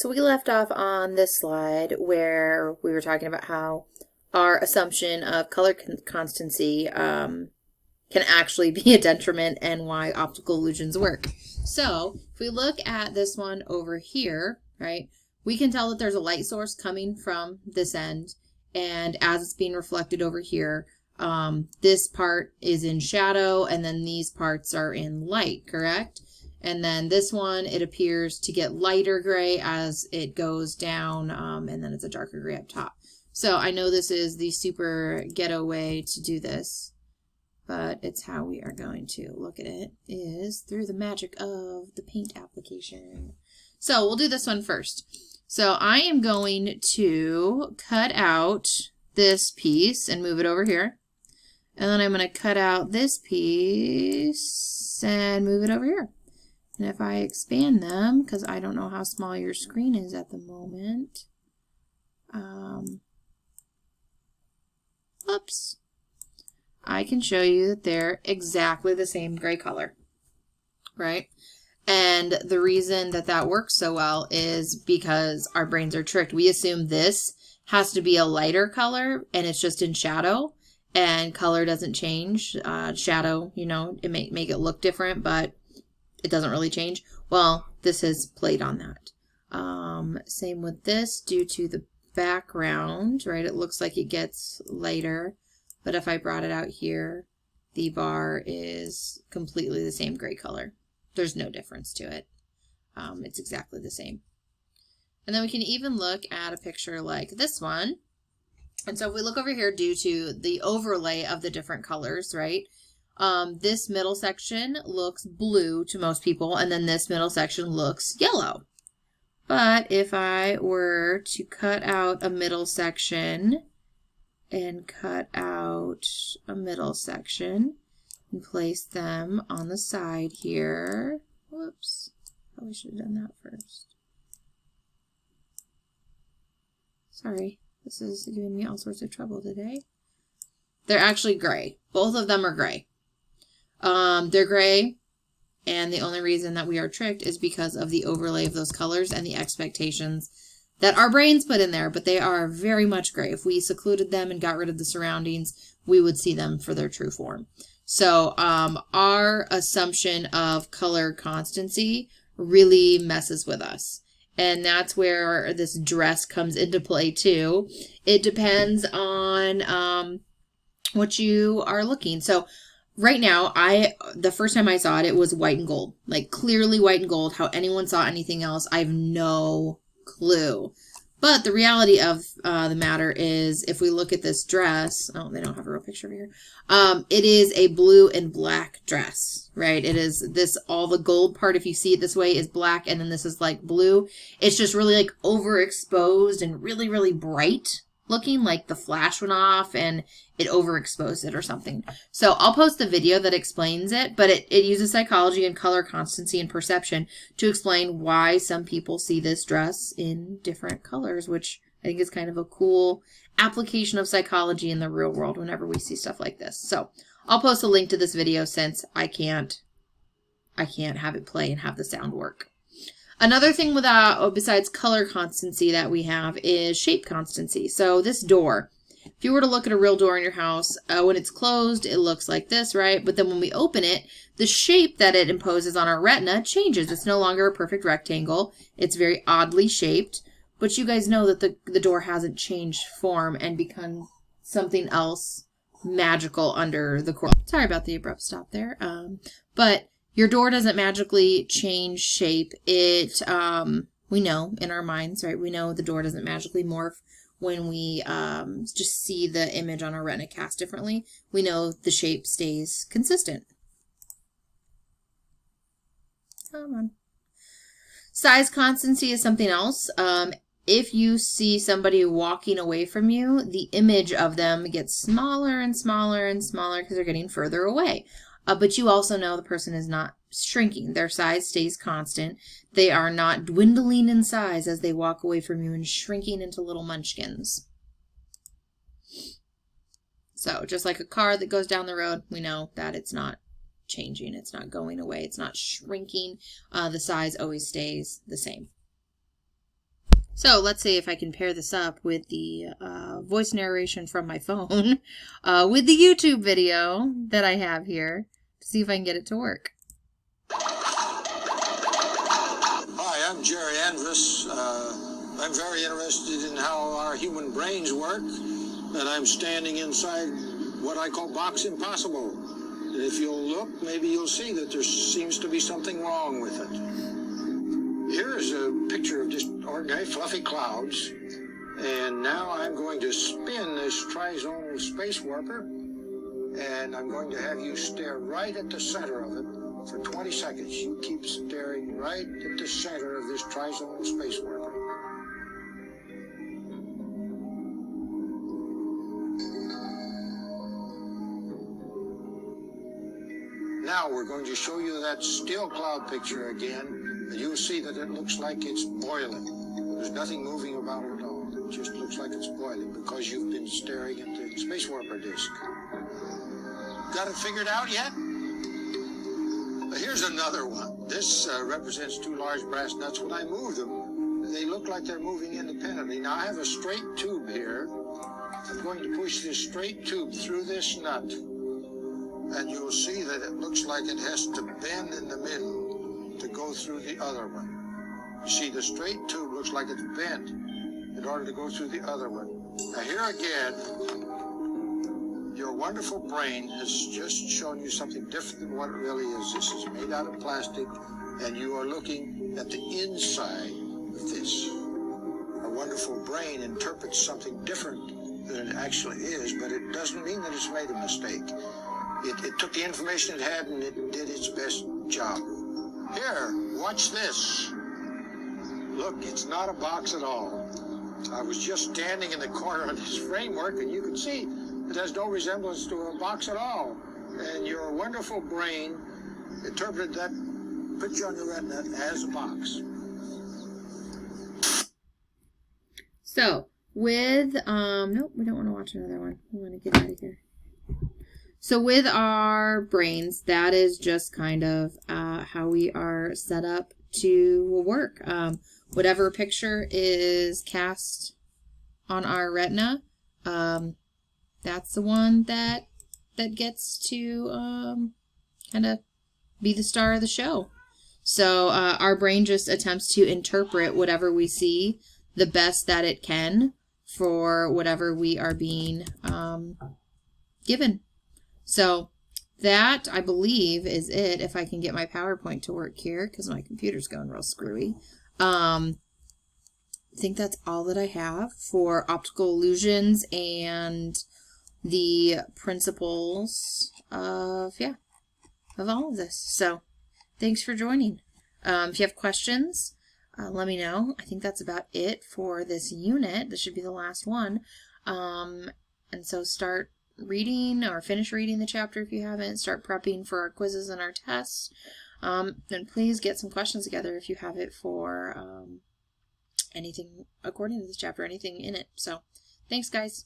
So we left off on this slide where we were talking about how our assumption of color constancy can actually be a detriment and why optical illusions work. So if we look at this one over here, right, we can tell that there's a light source coming from this end, and as it's being reflected over here, this part is in shadow and then these parts are in light, correct? And then this one, it appears to get lighter gray as it goes down, and then it's a darker gray up top. So I know this is the super ghetto way to do this, but it's how we are going to look at it, is through the magic of the paint application. So we'll do this one first. So I am going to cut out this piece and move it over here. And then I'm going to cut out this piece and move it over here. And if I expand them, because I don't know how small your screen is at the moment, oops, I can show you that they're exactly the same gray color, right? And the reason that that works so well is because our brains are tricked. We assume this has to be a lighter color and it's just in shadow, and color doesn't change. Shadow, you know, it may make it look different, but it doesn't really change. Well, this has played on that. Same with this, due to the background, right? It looks like it gets lighter, but if I brought it out here, the bar is completely the same gray color. There's no difference to it. It's exactly the same. And then we can even look at a picture like this one. And so if we look over here, due to the overlay of the different colors, right? This middle section looks blue to most people, and then this middle section looks yellow. But if I were to cut out a middle section and cut out a middle section and place them on the side here, whoops, probably should have done that first. Sorry, this is giving me all sorts of trouble today. They're actually gray. Both of them are gray. They're gray, and the only reason that we are tricked is because of the overlay of those colors and the expectations that our brains put in there, but they are very much gray. If we secluded them and got rid of the surroundings, we would see them for their true form. So our assumption of color constancy really messes with us. And that's where this dress comes into play too. It depends on what you are looking. So right now, the first time I saw it, it was white and gold. Like clearly white and gold. How anyone saw anything else, I have no clue. But the reality of the matter is, if we look at this dress, oh, they don't have a real picture over here. It is a blue and black dress, right? It is this, all the gold part, if you see it this way, is black, and then this is like blue. It's just really like overexposed and really, really bright looking, like the flash went off and it overexposed it or something. So I'll post a video that explains it, but it uses psychology and color constancy and perception to explain why some people see this dress in different colors, which I think is kind of a cool application of psychology in the real world whenever we see stuff like this. So I'll post a link to this video since I can't have it play and have the sound work. Another thing besides color constancy that we have is shape constancy. So this door, if you were to look at a real door in your house, when it's closed, it looks like this, right? But then when we open it, the shape that it imposes on our retina changes. It's no longer a perfect rectangle. It's very oddly shaped. But you guys know that the door hasn't changed form and become something else magical under the core. Sorry about the abrupt stop there. But your door doesn't magically change shape. It, we know in our minds, right? We know the door doesn't magically morph when we just see the image on our retina cast differently. We know the shape stays consistent. Come on. Size constancy is something else. If you see somebody walking away from you, the image of them gets smaller and smaller and smaller because they're getting further away. But you also know the person is not shrinking. Their size stays constant. They are not dwindling in size as they walk away from you and shrinking into little munchkins. So just like a car that goes down the road, we know that it's not changing. It's not going away. It's not shrinking. The size always stays the same. So let's see if I can pair this up with the voice narration from my phone with the YouTube video that I have here to see if I can get it to work. Hi, I'm Jerry Andrus. I'm very interested in how our human brains work, and I'm standing inside what I call Box Impossible. And if you'll look, maybe you'll see that there seems to be something wrong with it. Here is a picture of just ordinary fluffy clouds, and now I'm going to spin this trizonal space warper, and I'm going to have you stare right at the center of it for 20 seconds. You keep staring right at the center of this trizonal space warper. Now we're going to show you that still cloud picture again. You'll see that it looks like it's boiling. There's nothing moving about it at all. It just looks like it's boiling because you've been staring at the space warper disk. Got it figured out yet? Here's another one. This represents two large brass nuts. When I move them, they look like they're moving independently. Now I have a straight tube here. I'm going to push this straight tube through this nut, and you'll see that it looks like it has to bend in the middle to go through the other one. You see, the straight tube looks like it's bent in order to go through the other one. Now here again, your wonderful brain has just shown you something different than what it really is. This is made out of plastic, and you are looking at the inside of this. A wonderful brain interprets something different than it actually is, but it doesn't mean that it's made a mistake. It took the information it had and it did its best job. Here, watch this. Look, it's not a box at all. I was just standing in the corner of this framework, and you can see it has no resemblance to a box at all. And your wonderful brain interpreted that picture on your retina as a box. So, with, nope, we don't want to watch another one. We want to get out of here. So with our brains, that is just kind of how we are set up to work. Whatever picture is cast on our retina, that's the one that gets to kind of be the star of the show. So our brain just attempts to interpret whatever we see the best that it can for whatever we are being given. So that, I believe, is it. If I can get my PowerPoint to work here, because my computer's going real screwy. I think that's all that I have for optical illusions and the principles of all of this. So thanks for joining. If you have questions, let me know. I think that's about it for this unit. This should be the last one. And so start reading or finish reading the chapter if you haven't. Start prepping for our quizzes and our tests. And please get some questions together if you have it for anything according to this chapter, anything in it. So thanks, guys.